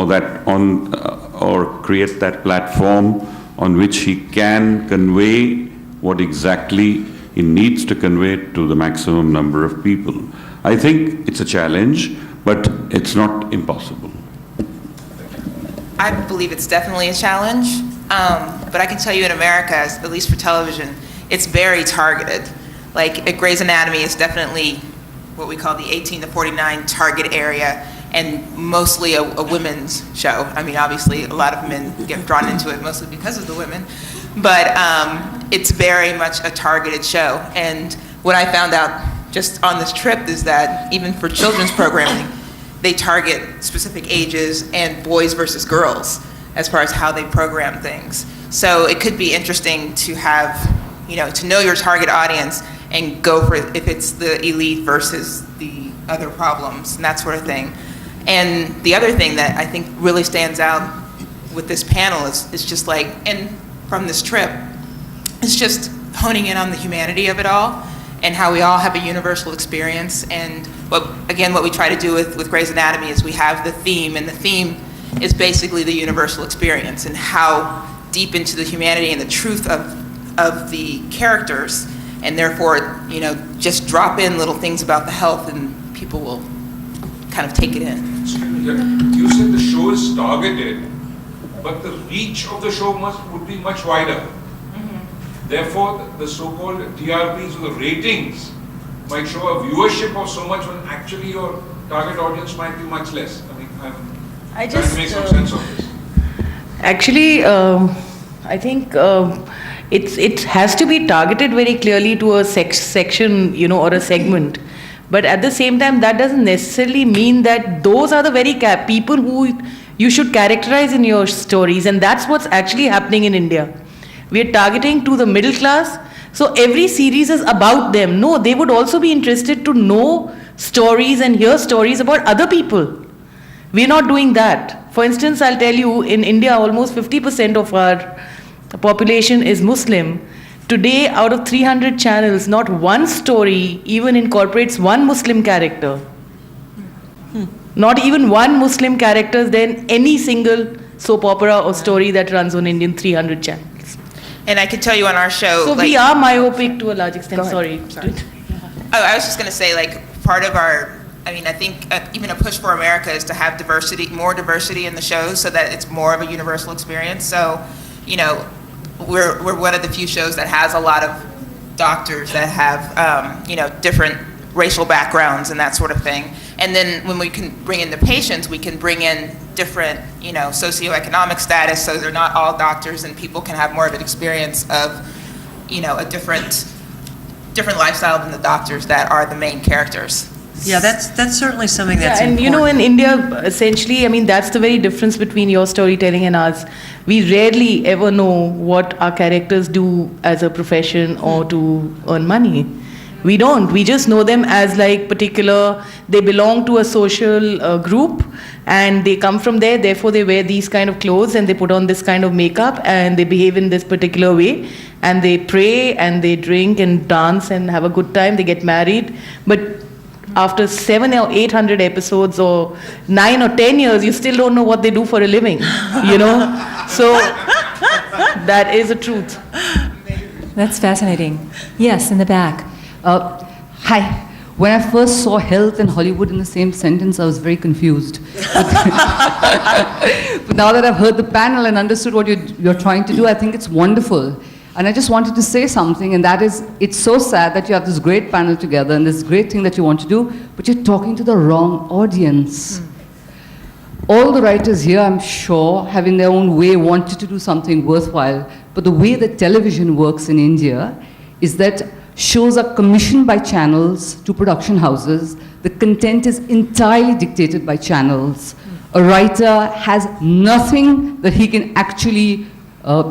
or that on or create that platform on which he can convey what exactly he needs to convey to the maximum number of people. I think it's a challenge, but it's not impossible. I believe it's definitely a challenge, but I can tell you in America, at least for television, it's very targeted. Like Grey's Anatomy is definitely what we call the 18 to 49 target area, and mostly a women's show. I mean, obviously a lot of men get drawn into it mostly because of the women, but it's very much a targeted show. And what I found out just on this trip is that even for children's programming, they target specific ages and boys versus girls as far as how they program things. So it could be interesting to have, to know your target audience and go for if it's the elite versus the other problems and that sort of thing. And the other thing that I think really stands out with this panel is just like, and from this trip, it's just honing in on the humanity of it all and how we all have a universal experience. And what we try to do with Grey's Anatomy is we have the theme, and the theme is basically the universal experience and how deep into the humanity and the truth of the characters, and therefore, just drop in little things about the health and people will kind of take it in. You said the show is targeted, but the reach of the show would be much wider. Therefore, the so-called TRPs or the ratings might show a viewership of so much when actually your target audience might be much less. I mean, I'm trying to make some sense of this. Actually, I think it has to be targeted very clearly to a section, or a segment. But at the same time, that doesn't necessarily mean that those are the very people who you should characterize in your stories. And that's what's actually happening in India. We are targeting to the middle class. So every series is about them. No, they would also be interested to know stories and hear stories about other people. We're not doing that. For instance, I'll tell you, in India, almost 50% of our population is Muslim. Today, out of 300 channels, not one story even incorporates one Muslim character. Not even one Muslim character than any single soap opera or story that runs on Indian 300 channels. And I can tell you on our show... So we are myopic to a large extent. Sorry. I was just going to say, part of our... I think even a push for America is to have more diversity in the shows so that it's more of a universal experience. So, we're one of the few shows that has a lot of doctors that have, different racial backgrounds and that sort of thing. And then when we can bring in the patients, we can bring in different, socioeconomic status, so they're not all doctors, and people can have more of an experience of, a different lifestyle than the doctors that are the main characters. Yeah, that's certainly something that's and important. in India, essentially, that's the very difference between your storytelling and ours. We rarely ever know what our characters do as a profession or to earn money. We don't. We just know them as they belong to a social group and they come from there, therefore they wear these kind of clothes and they put on this kind of makeup and they behave in this particular way and they pray and they drink and dance and have a good time, they get married. But after 700 or 800 episodes or 9 or 10 years, you still don't know what they do for a living, So that is the truth. That's fascinating. Yes, in the back. Hi. When I first saw health and Hollywood in the same sentence, I was very confused. But now that I've heard the panel and understood what you're trying to do, I think it's wonderful. And I just wanted to say something, and that is, it's so sad that you have this great panel together and this great thing that you want to do, but you're talking to the wrong audience. All the writers here, I'm sure, have in their own way wanted to do something worthwhile, but the way that television works in India is that shows are commissioned by channels to production houses. The content is entirely dictated by channels. A writer has nothing that he can actually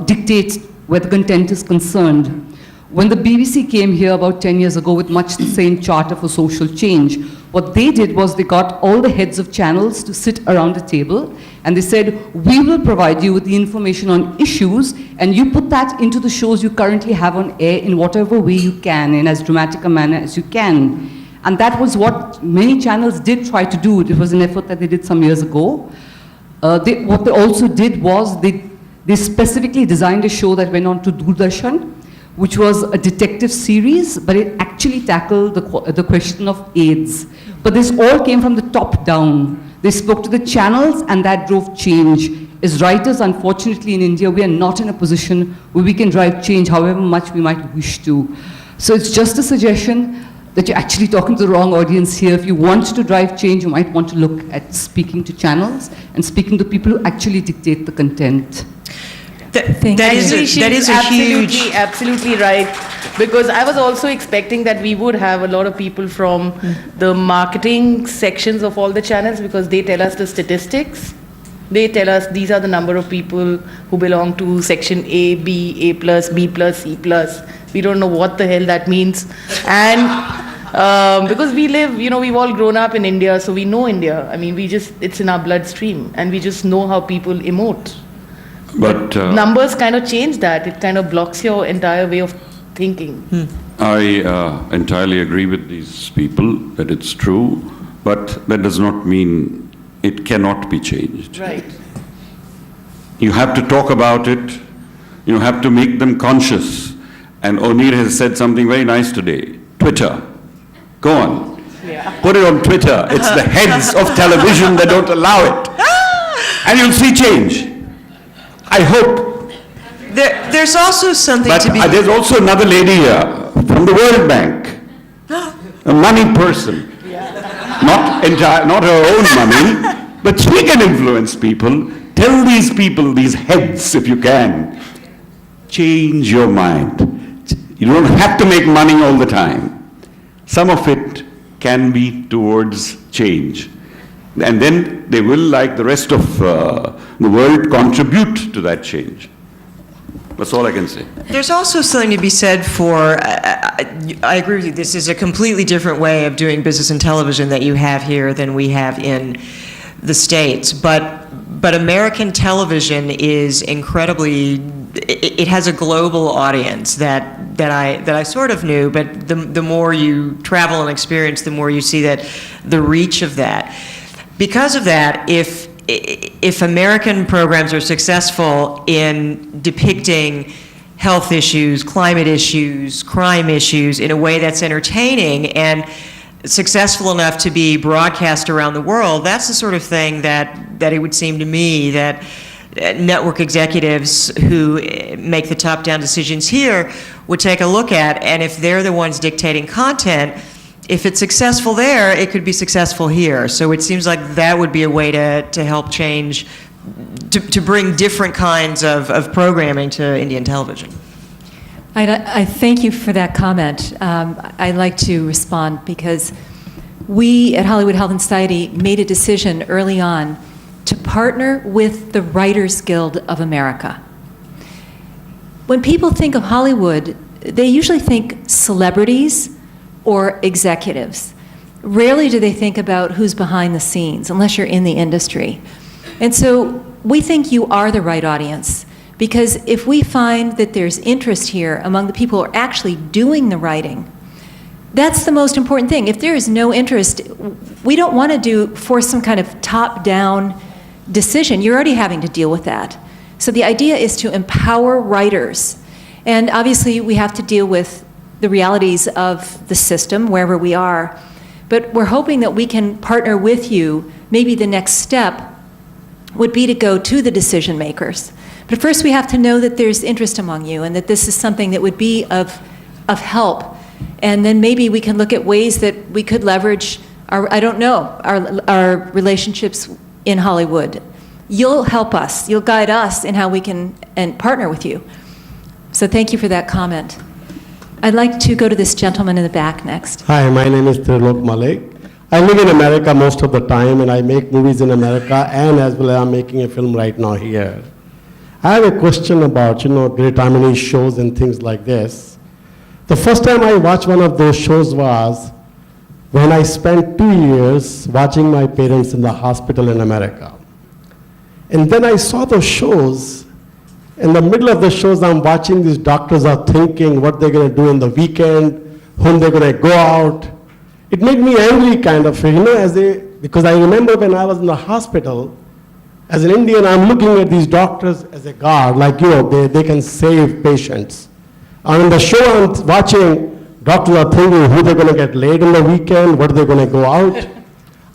dictate where the content is concerned. When the BBC came here about 10 years ago with much the same charter for social change, what they did was they got all the heads of channels to sit around a table and they said, we will provide you with the information on issues and you put that into the shows you currently have on air in whatever way you can, in as dramatic a manner as you can. And that was what many channels did try to do. It was an effort that they did some years ago. What they also did was they specifically designed a show that went on to Doordarshan, which was a detective series, but it actually tackled the question of AIDS. But this all came from the top down. They spoke to the channels, and that drove change. As writers, unfortunately, in India, we are not in a position where we can drive change however much we might wish to. So it's just a suggestion that you're actually talking to the wrong audience here. If you want to drive change, you might want to look at speaking to channels and speaking to people who actually dictate the content. That is a huge... Absolutely right. Because I was also expecting that we would have a lot of people from the marketing sections of all the channels, because they tell us the statistics. They tell us these are the number of people who belong to section A, B, A+, B+, C+. We don't know what the hell that means. And because we live, we've all grown up in India, so we know India. I mean, it's in our bloodstream, and we just know how people emote. But Numbers kind of change that. It kind of blocks your entire way of thinking. I entirely agree with these people that it's true, but that does not mean it cannot be changed. Right. You have to talk about it. You have to make them conscious. And Onir has said something very nice today. Twitter. Go on. Yeah. Put it on Twitter. It's the heads of television that don't allow it. And you'll see change. I hope. There's also something But to be... there's also another lady here from the World Bank. A money person. Not her own money, but she can influence people. Tell these people, these heads, if you can, change your mind. You don't have to make money all the time. Some of it can be towards change. And then they will, like the rest of the world, contribute to that change. That's all I can say. There's also something to be said for, I agree with you, this is a completely different way of doing business in television that you have here than we have in the States. But American television is incredibly, it has a global audience that I sort of knew, but the more you travel and experience, the more you see that the reach of that. Because of that, if American programs are successful in depicting health issues, climate issues, crime issues in a way that's entertaining and successful enough to be broadcast around the world, that's the sort of thing that it would seem to me that network executives who make the top-down decisions here would take a look at, and if they're the ones dictating content, if it's successful there, it could be successful here. So it seems like that would be a way to help change, to bring different kinds of programming to Indian television. I thank you for that comment. I'd like to respond because we at Hollywood Health and Society made a decision early on to partner with the Writers Guild of America. When people think of Hollywood, they usually think celebrities or executives. Rarely do they think about who's behind the scenes, unless you're in the industry. And so we think you are the right audience, because if we find that there's interest here among the people who are actually doing the writing, that's the most important thing. If there is no interest, we don't want to force some kind of top-down decision. You're already having to deal with that. So the idea is to empower writers. And obviously we have to deal with the realities of the system wherever we are. But we're hoping that we can partner with you. Maybe the next step would be to go to the decision makers. But first we have to know that there's interest among you and that this is something that would be of help. And then maybe we can look at ways that we could leverage our relationships in Hollywood. You'll help us, you'll guide us in how we can partner with you. So thank you for that comment. I'd like to go to this gentleman in the back next. Hi, my name is Trilok Malik. I live in America most of the time, and I make movies in America, and as well as I'm making a film right now here. I have a question about, Great Harmony shows and things like this. The first time I watched one of those shows was when I spent 2 years watching my parents in the hospital in America. And then I saw those shows. In the middle of the shows, I'm watching these doctors are thinking what they're going to do in the weekend, whom they're going to go out. It made me angry kind of, because I remember when I was in the hospital, As an Indian, I'm looking at these doctors as a god, like, they can save patients. And in the show I'm watching, doctors are thinking who they're going to get laid in the weekend, what are they going to go out.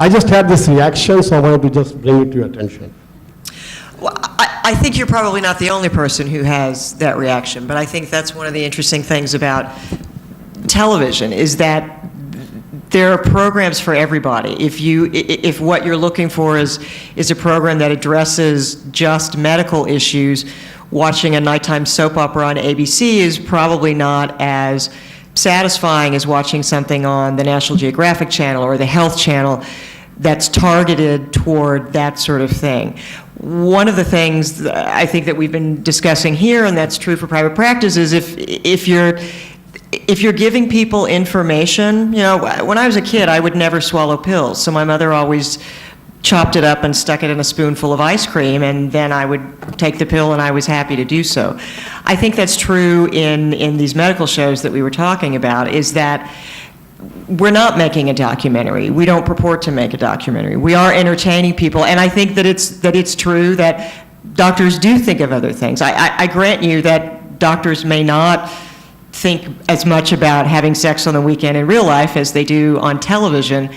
I just had this reaction, so I wanted to just bring it to your attention. Well, I think you're probably not the only person who has that reaction, but I think that's one of the interesting things about television is that there are programs for everybody. If what you're looking for is a program that addresses just medical issues, watching a nighttime soap opera on ABC is probably not as satisfying as watching something on the National Geographic Channel or the Health Channel that's targeted toward that sort of thing. One of the things that I think that we've been discussing here, and that's true for private practice, is if you're giving people information, when I was a kid, I would never swallow pills, so my mother always chopped it up and stuck it in a spoonful of ice cream, and then I would take the pill and I was happy to do so. I think that's true in these medical shows that we were talking about, is that we're not making a documentary. We don't purport to make a documentary. We are entertaining people, and I think that it's true that doctors do think of other things. I grant you that doctors may not think as much about having sex on the weekend in real life as they do on television,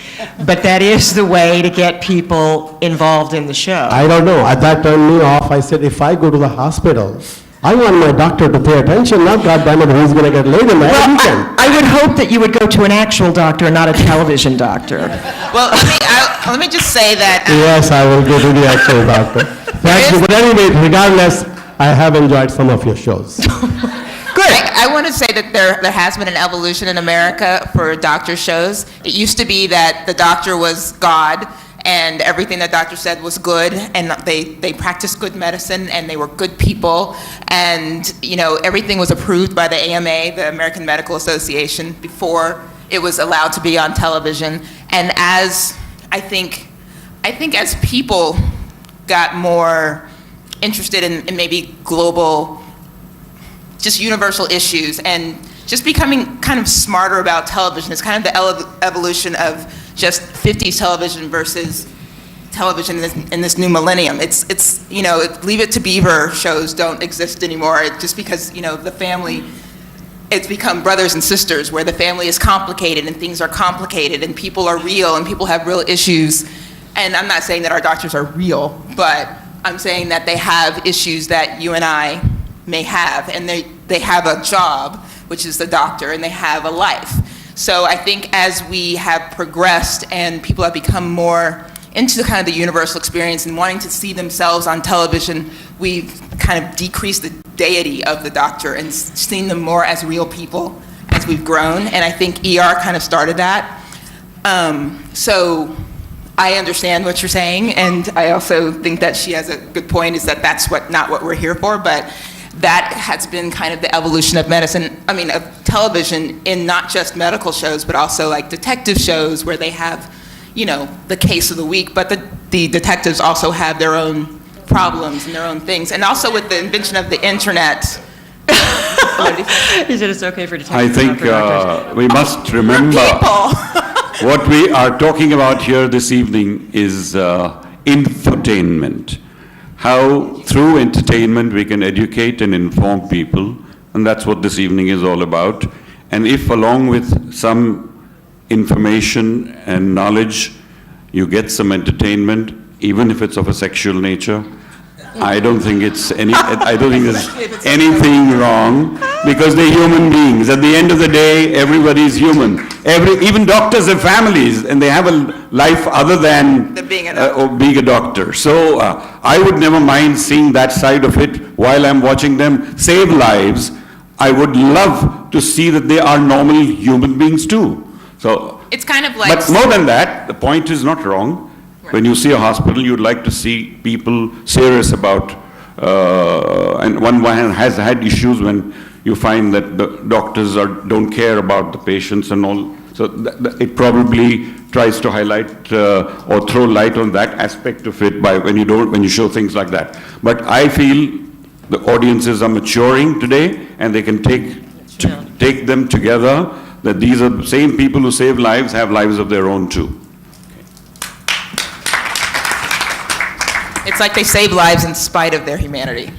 but that is the way to get people involved in the show. I don't know. That turned me off. I said, if I go to the hospital, I want my doctor to pay attention, not goddammit who's going to get laid in that weekend. I would hope that you would go to an actual doctor, not a television doctor. Well, let me just say that. Yes, I will go to the actual doctor. Thank you. But anyway, regardless, I have enjoyed some of your shows. I want to say that there has been an evolution in America for doctor shows. It used to be that the doctor was God, and everything that doctor said was good, and they practiced good medicine, and they were good people, and everything was approved by the AMA, the American Medical Association, before it was allowed to be on television. And as I think as people got more interested in maybe global, just universal issues, and just becoming kind of smarter about television. It's kind of the evolution of just 50s television versus television in this new millennium. It's Leave It to Beaver shows don't exist anymore, just because, the family, it's become brothers and sisters, where the family is complicated and things are complicated and people are real and people have real issues. And I'm not saying that our doctors are real, but I'm saying that they have issues that you and I may have, and they have a job, which is the doctor, and they have a life. So I think as we have progressed and people have become more into kind of the universal experience and wanting to see themselves on television, we've kind of decreased the deity of the doctor and seen them more as real people as we've grown. And I think ER kind of started that. So I understand what you're saying, and I also think that she has a good point, is that that's not what we're here for, but that has been kind of the evolution of of television, in not just medical shows, but also like detective shows where they have, the case of the week, but the detectives also have their own problems and their own things. And also with the invention of the internet. He said it's okay for detectives. I think we must remember what we are talking about here this evening is infotainment. How through entertainment we can educate and inform people, and that's what this evening is all about. And if along with some information and knowledge you get some entertainment, even if it's of a sexual nature, I don't think there's anything wrong, because they're human beings. At the end of the day, everybody's human. Even doctors have families, and they have a life other than being a doctor. So I would never mind seeing that side of it while I'm watching them save lives. I would love to see that they are normal human beings too. So it's kind of like. But more than that, the point is not wrong. When you see a hospital, you'd like to see people serious about, and one has had issues when you find that the doctors don't care about the patients and all. So it probably tries to highlight or throw light on that aspect of it when you show things like that. But I feel the audiences are maturing today, and they can take them together, that these are the same people who save lives, have lives of their own too. It's like they save lives in spite of their humanity.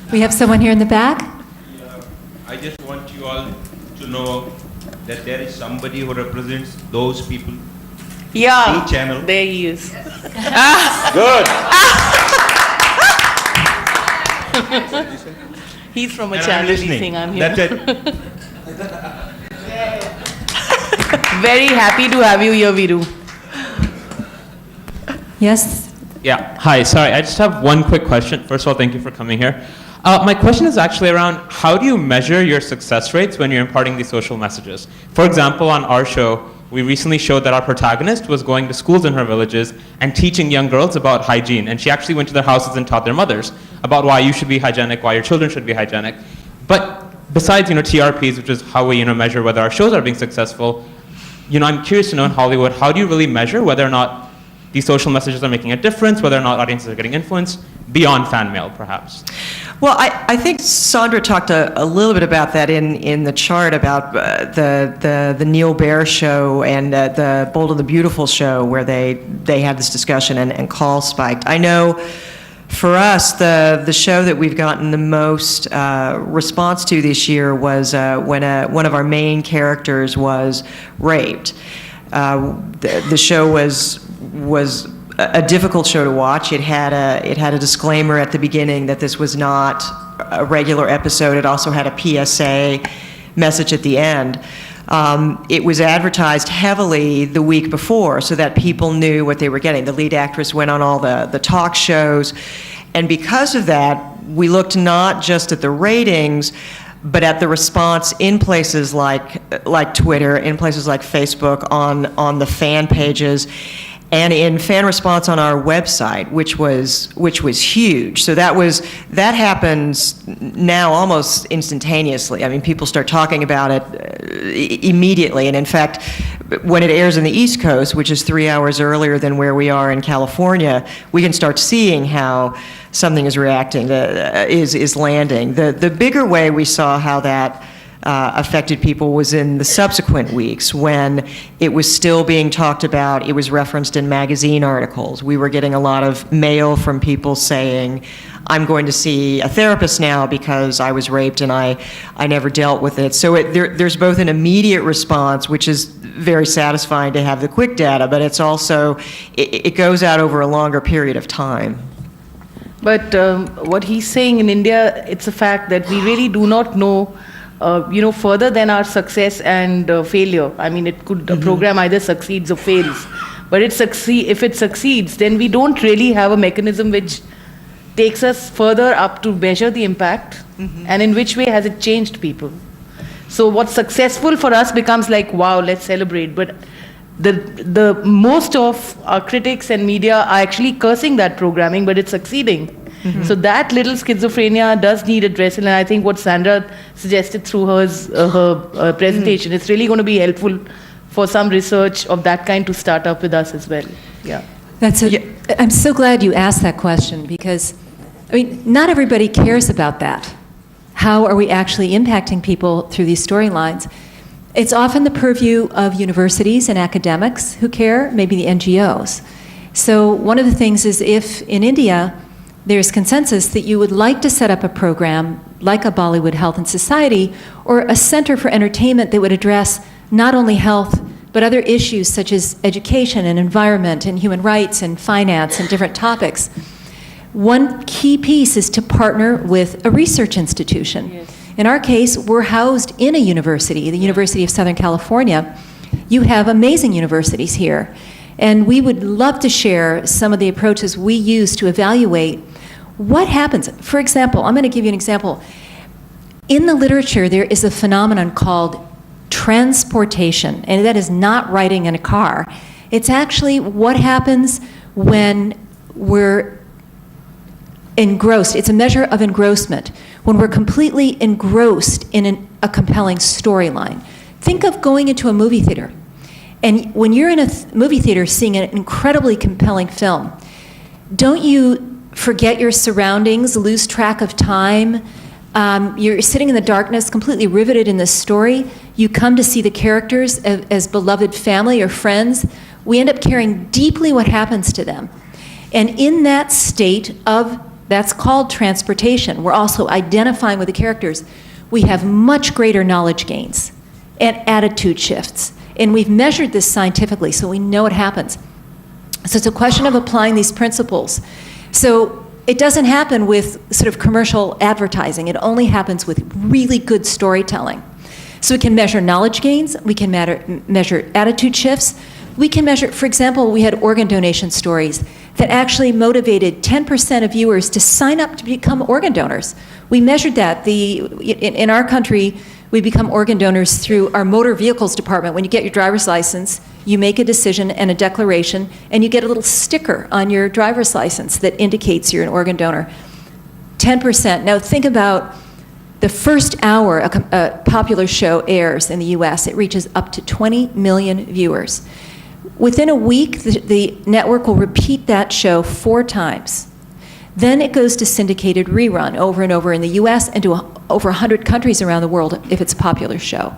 We have someone here in the back. I just want you all to know that there is somebody who represents those people. Yeah, Each channel. there he is. Good. He's from a And I'm channel, he's listening. saying I'm here. That's it. Very happy to have you here, Viru. Yes? Yeah, hi, sorry, I just have one quick question. First of all, thank you for coming here. My question is actually around how do you measure your success rates when you're imparting these social messages? For example, on our show, we recently showed that our protagonist was going to schools in her villages and teaching young girls about hygiene. And she actually went to their houses and taught their mothers about why you should be hygienic, why your children should be hygienic. But besides, TRPs, which is how we, measure whether our shows are being successful, I'm curious to know in Hollywood, how do you really measure whether or not these social messages are making a difference, whether or not audiences are getting influenced, beyond fan mail, perhaps? Well, I think Sandra talked a little bit about that in the chart about the Neil Baer show and the Bold and the Beautiful show, where they had this discussion and calls spiked. I know for us, the show that we've gotten the most response to this year was when one of our main characters was raped. The show was a difficult show to watch. It had a disclaimer at the beginning that this was not a regular episode. It also had a PSA message at the end. It was advertised heavily the week before so that people knew what they were getting. The lead actress went on all the talk shows, and because of that, we looked not just at the ratings, but at the response in places like Twitter, in places like Facebook, on the fan pages, and in fan response on our website, which was huge. So that happens now almost instantaneously. I mean, people start talking about it immediately, and in fact, when it airs in the East Coast, which is 3 hours earlier than where we are in California, we can start seeing how something is reacting, is landing. The bigger way we saw how that affected people was in the subsequent weeks when it was still being talked about. It was referenced in magazine articles. We were getting a lot of mail from people saying, I'm going to see a therapist now because I was raped and I never dealt with it. So there's both an immediate response, which is very satisfying to have the quick data, but it's also, it goes out over a longer period of time. But what he's saying in India, it's a fact that we really do not know further than our success and failure. I mean, it could, a program either succeeds or fails. But if it succeeds, then we don't really have a mechanism which takes us further up to measure the impact, and in which way has it changed people. So what's successful for us becomes like, wow, let's celebrate. But the most of our critics and media are actually cursing that programming, but it's succeeding. So that little schizophrenia does need addressing, and I think what Sandra suggested through her presentation, it's really going to be helpful for some research of that kind to start up with us as well. Yeah. I'm so glad you asked that question, because, I mean, not everybody cares about that. How are we actually impacting people through these storylines? It's often the purview of universities and academics who care, maybe the NGOs. So one of the things is, if in India there's consensus that you would like to set up a program like a Bollywood Health and Society, or a center for entertainment that would address not only health, but other issues such as education and environment and human rights and finance and different topics. One key piece is to partner with a research institution. Yes. In our case, we're housed in a university, the University of Southern California. You have amazing universities here. And we would love to share some of the approaches we use to evaluate what happens. For example, I'm going to give you an example. In the literature, there is a phenomenon called transportation, and that is not riding in a car. It's actually what happens when we're engrossed. It's a measure of engrossment, when we're completely engrossed in a compelling storyline. Think of going into a movie theater. And when you're in a movie theater seeing an incredibly compelling film, don't you forget your surroundings, lose track of time? You're sitting in the darkness, completely riveted in the story. You come to see the characters as beloved family or friends. We end up caring deeply what happens to them. And in that state of, that's called transportation, we're also identifying with the characters, we have much greater knowledge gains and attitude shifts. And we've measured this scientifically, so we know it happens. So it's a question of applying these principles. So it doesn't happen with sort of commercial advertising. It only happens with really good storytelling. So we can measure knowledge gains, we can measure attitude shifts, we can measure, for example, we had organ donation stories that actually motivated 10% of viewers to sign up to become organ donors. We measured that. In our country, we become organ donors through our motor vehicles department. When you get your driver's license, you make a decision and a declaration, and you get a little sticker on your driver's license that indicates you're an organ donor. 10%. Now think about the first hour a popular show airs in the US, it reaches up to 20 million viewers. Within a week, the network will repeat that show 4 times. Then it goes to syndicated rerun over and over in the US and to over 100 countries around the world if it's a popular show.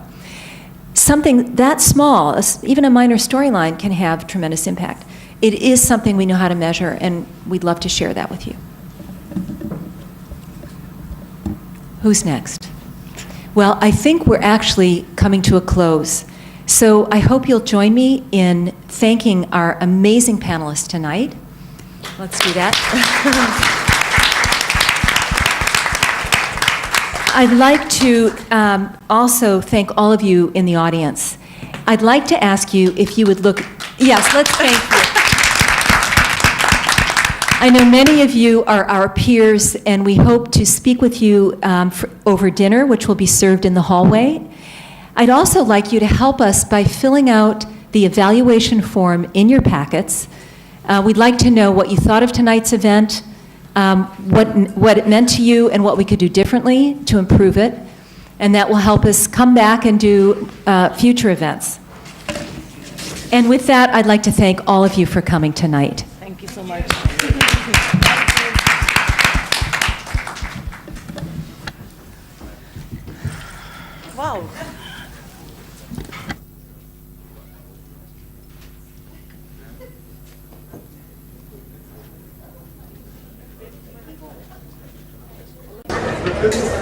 Something that small, even a minor storyline, can have tremendous impact. It is something we know how to measure, and we'd love to share that with you. Who's next? Well, I think we're actually coming to a close. So I hope you'll join me in thanking our amazing panelists tonight. Let's do that. I'd like to also thank all of you in the audience. I'd like to ask you if you would look, yes, let's thank you. I know many of you are our peers, and we hope to speak with you over dinner, which will be served in the hallway. I'd also like you to help us by filling out the evaluation form in your packets. We'd like to know what you thought of tonight's event, what it meant to you, and what we could do differently to improve it. And that will help us come back and do future events. And with that, I'd like to thank all of you for coming tonight. Thank you so much. Wow. This is